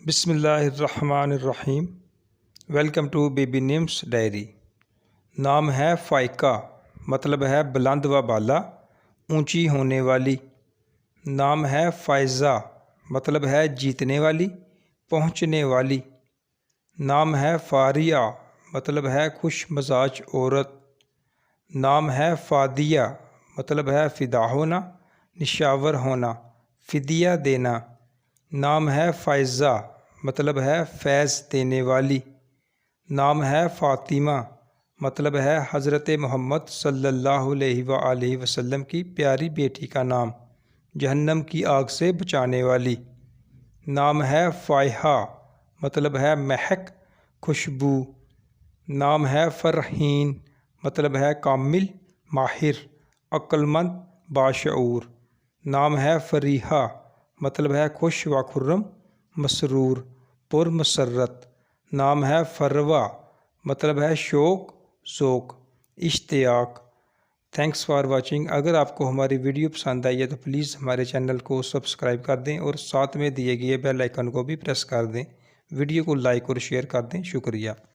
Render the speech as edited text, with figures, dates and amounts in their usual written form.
بسم اللہ الرحمن الرحیم۔ Welcome to baby names diary. نام ہے فائقہ، مطلب ہے بلند و بالا، اونچی ہونے والی۔ نام ہے فائزہ، مطلب ہے جیتنے والی، پہنچنے والی۔ نام ہے فاریہ، مطلب ہے خوش مزاج عورت۔ نام ہے فادیہ، مطلب ہے فدا ہونا، نشاور ہونا، فدیہ دینا۔ نام ہے فائزہ، مطلب ہے فیض دینے والی۔ نام ہے فاطمہ، مطلب ہے حضرت محمد صلی اللہ علیہ وآلہ وسلم کی پیاری بیٹی کا نام، جہنم کی آگ سے بچانے والی۔ نام ہے فائحہ، مطلب ہے مہک، خوشبو۔ نام ہے فرحین، مطلب ہے کامل، ماہر، عقل مند، باشعور۔ نام ہے فریحہ، مطلب ہے خوش و خرم، مسرور، پر مسرت۔ نام ہے فروہ، مطلب ہے شوق، ذوق، اشتیاق۔ Thanks for watching. اگر آپ کو ہماری ویڈیو پسند آئی ہے تو پلیز ہمارے چینل کو سبسکرائب کر دیں اور ساتھ میں دیے گئے بیل آئیکن کو بھی پریس کر دیں۔ ویڈیو کو لائک اور شیئر کر دیں۔ شکریہ۔